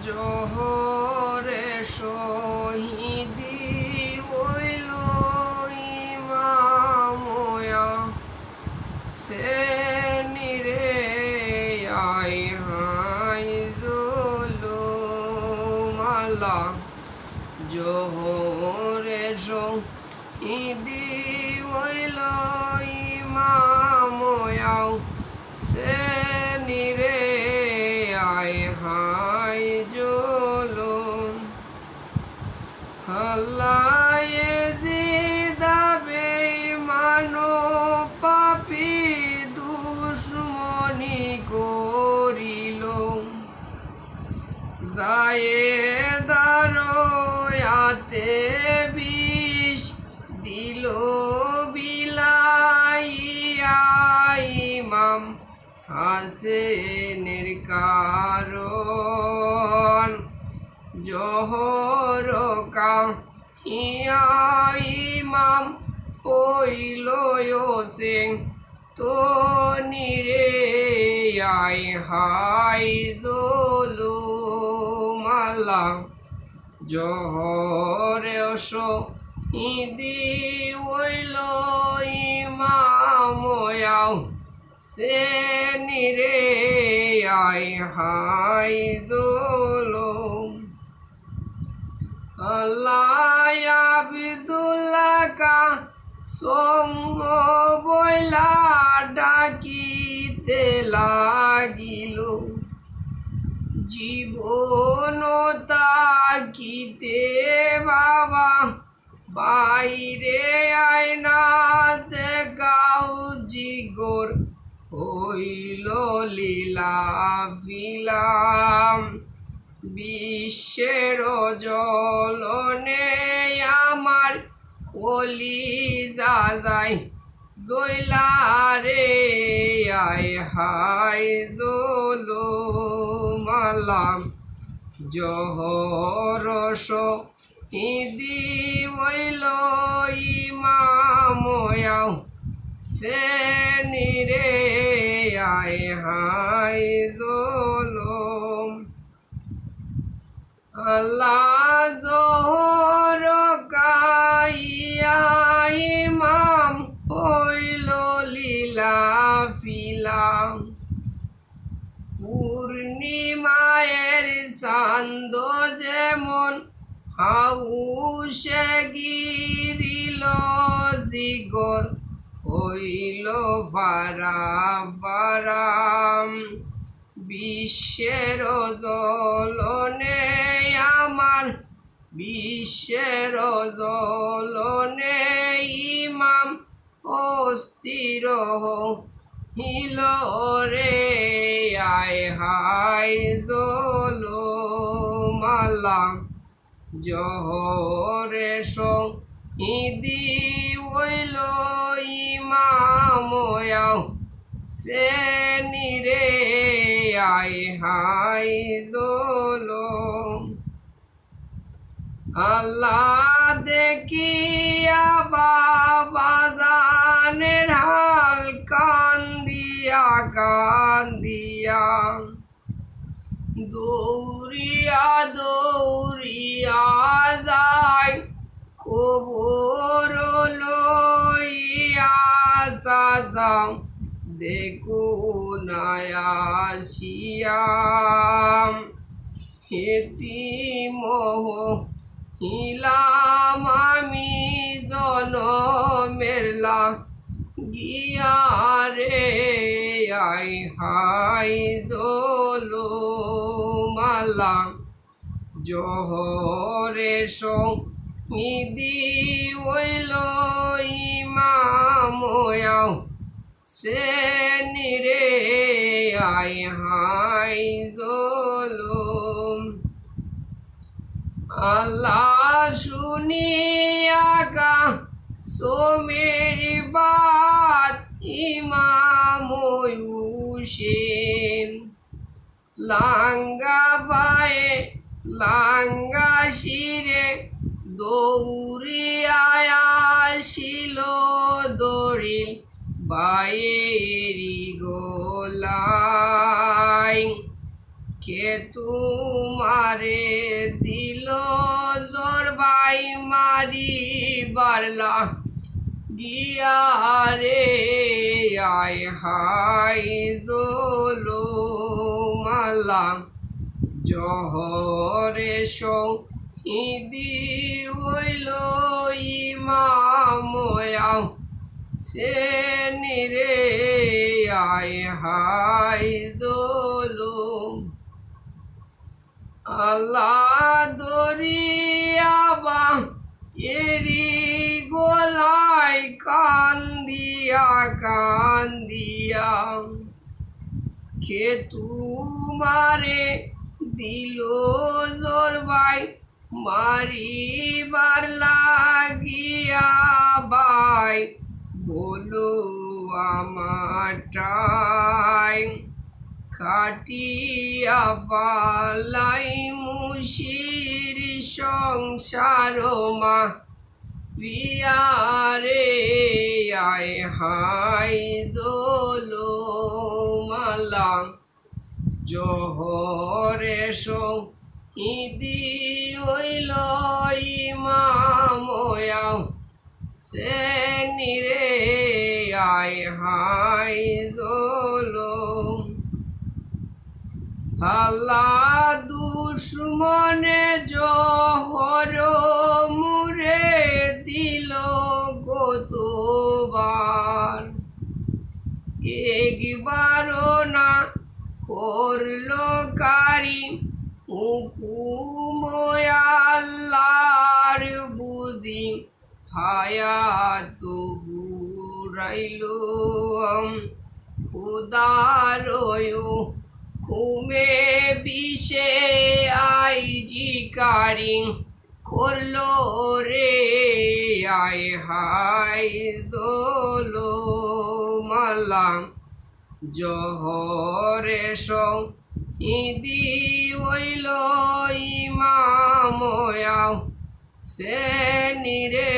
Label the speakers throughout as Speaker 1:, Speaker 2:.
Speaker 1: জোহরে শহীদি হইল ইমাময়া সে নিরে আই হাই জুলুমালা জোহরে শহীদি হইল ইমাময়া সে নিরে আই হাই জুলুম আল্লাহ জিদাবে মানো পাপি দুশ্মনী করিল জায়েদারয়াতে বিষ দিল বিলাইয়া ইমাম হাসেনের কারণ জোহর কাহিয়া ইমাম হইল হোসেন তো নিরে আই হাই জুলুমালা জোহরে শহীদি হইল ইমাময়া সে নিরে আই হাই জুলুম আল্লাহ আব্দুল্লাহ কা সঙ্গ বইলা ডাকিতে লাগিল জীবন তাকিতে বাবা বাইরে আয়নাতে গাও জিগর হইল লীলা ফিলাম বিশ্বের জ্বলনে আমার কলিজা যায় জয়লা রে আয় হাই জুলুমালা জোহর শহীদি হইল ইমাময়া সে নিরে আয় হাই জুলুম আল্লাহ জোহর কাইয়া ইমাম হইল লীলা ফিলাম পূর্ণিমায়ের চাঁদ যেমন হাউসে গিরিল জিগর হইল ফারা ফারাম বিশ্বের জ্বলনে আমার বিশ্বের জ্বলনে ইমাম অস্থির হইল রে আয় হাই জুলুমালা জোহরে শহীদি হইল ইমাময়া সে নিরে আয় হাই জুলুম আল্লাহ দেখিয়া বাবা জানের হাল কান্দিয়া কান্দিয়া দৌড়িয়া দৌড়িয়া যায় কবর লইয়া সাজাও দেখুন আসিয়াম হেতিম হিলাম আমি জনমেরলা গিয়া রে আই হাই জুলুমালা জোহরে শহীদি হইল ইমাময়া সে নিরে আই হাই জুলুম আল্লাহ শুনিয়া কা সোমেরি বাত ইমাম হুসেন লাঙ্গা পায়ে লাঙ্গা শিরে দৌড়িয়া আসিল দড়িল বায়েরি গোলাই কে তোমারে দিল জোর বাই মারি বারলা গিয়া রে আয় হাই জোলো মালা জহরে শহীদি হইল ইমাময়াও সে নিরে আয় হাই জোলুম আল্লাহ দরিয়াবা এরি গোলাই কান্দিয়া কান্দিয়া কে তুমারে দিল জোর বাই মারিবার লাগিয়া বাই বলো আমারটাই কাটিয়া পালাই মুশির সংসার মা রিয়ারে আয় হাই জোলো মালা জহরে শহীদি হইল ইমাময়াও সে নিরে আয় হাই জোলো আল্লাহ দুশ্মনে জহর মুরে দিল গতবার একবারও না করলো কারি হুকুম আল্লাহর বুঝি হায়াত ফুরাইল খুদারয়ো ঘুমে বিষে আই জিকারি করলো রে আয় হাই দোলো মালা জহরে শহীদি হইল ইমাময়াও সে নিরে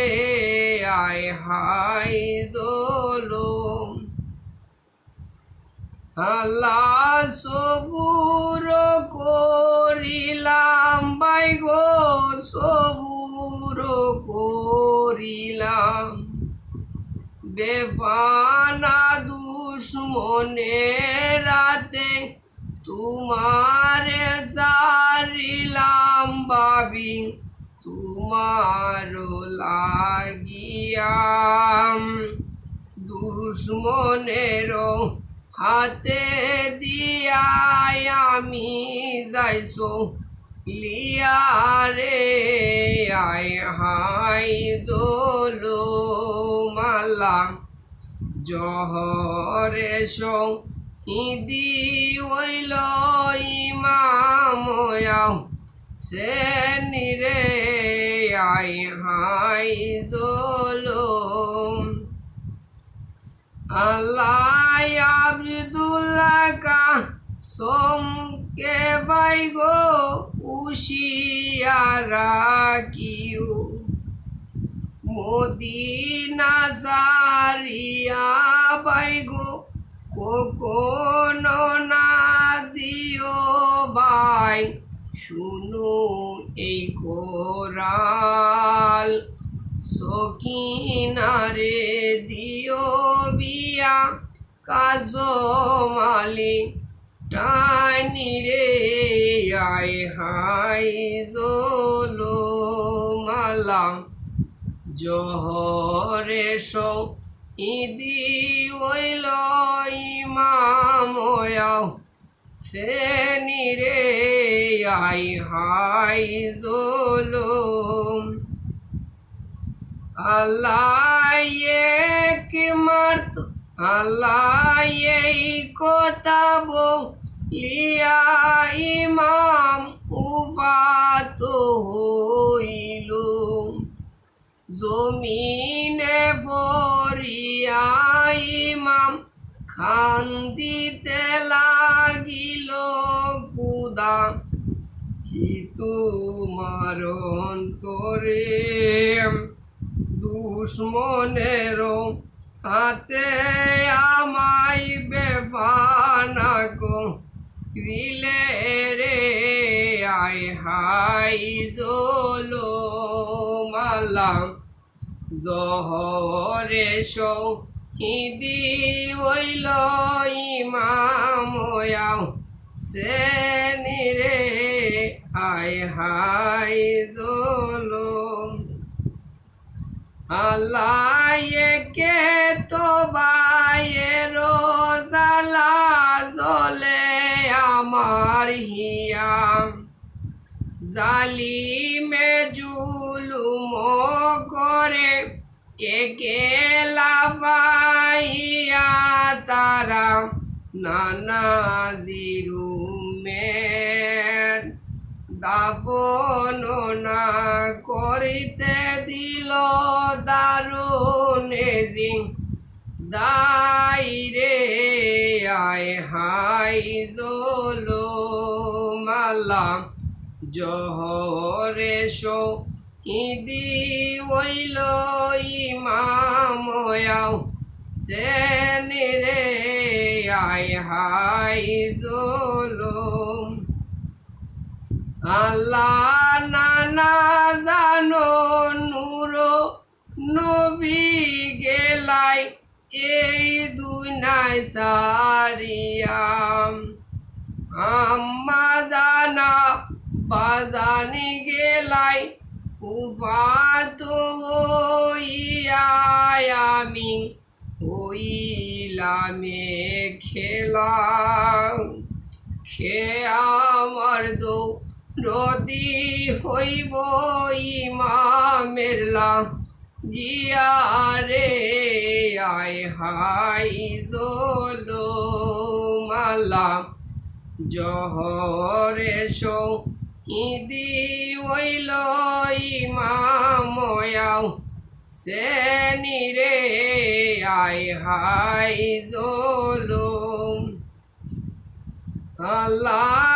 Speaker 1: আয় হাই দোলো আল্লাহ সবুর করিলাম বাই গো সবুর করিলাম বেফানা দুশ্মনে রাতে তোমারে জারিলাম বাবি তোমার লাগিয়াম দুশ্মনেরও হাতে দিয়াই আমি যাইছো লিয়ারে আয় হাই জোলো মালা জহরে শহীদি হইল ইমাময়াও সে নিরে আয় হাই জোলো আল্লাহ আব্দুল্লাহ কা সোমকে by go উশিয়ারা Q Medina Zaria by গো কখনো না দিও বাই শুনো এই কোরাল সকিনারে দিও বিয়া কাজমালি টানি রে আয় হাই জোলো মালা জহরে শহীদি হইল ইমাময়াও সে নিরে আয় হাই জোলো আল্লাহ এক মার্ত আল্লাহ এই কথা বলিয়া ইমাম উফাত হইল জমিনে পড়িয়া ইমাম কান্দিতে লাগিল কুদা কি তোমার অন্তরে দুশ্মনেরও হাতে আমায় বেফানা রিলে রে আয় হাই জলো মালা জহরে শহীদি হইল ইমাময়াও সেনি রে আয় হাই জলো আল্লাহকে তো বাইয়ের জালা জলে আমার হিয়া জালিমে জুলুম করে একেলা পাইয়া তারা নানা জিরুমে দাফন না করিতে দিল দারুণে জিং দাইরে আয় হাই জলো মালা জহরে শহীদি হইল ইমাময়াও সেনি রে আয় হাই জলো আল্লাহ নানা জানো নূর নবী গেলাই এই দুনিয়ায় সারিয়াম আম্মা জানা বাজানি গেলাই উপাত আমি হইলামে খেলা খে আমার রদি হইব ইমামের গিয়া রে আয় হাই জলো মালা জহরে শহীদি হইল ইমাময়াও সেনি রে আয় হাই জলো আল্লাহ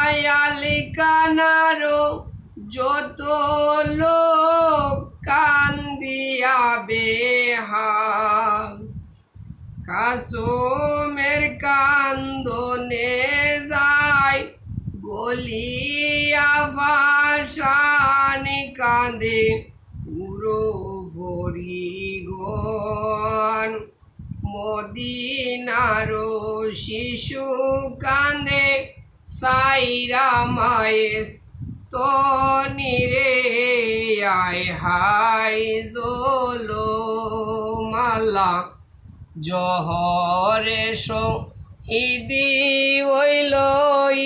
Speaker 1: আলী কানারো যত লোক কান্দিয়া বেহাল কাসমের কান্দনে যায় গলিয়া ভাষানি কান্দে পুরো ভরিগণ মদিনারো শিশু কান্দে সাইরা মায়েস তনি রে আয় হাই জলো মালা জহরে শহীদি হইল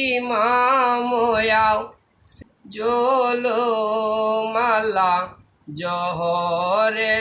Speaker 1: ইমাময়াও জলো মালা জহরে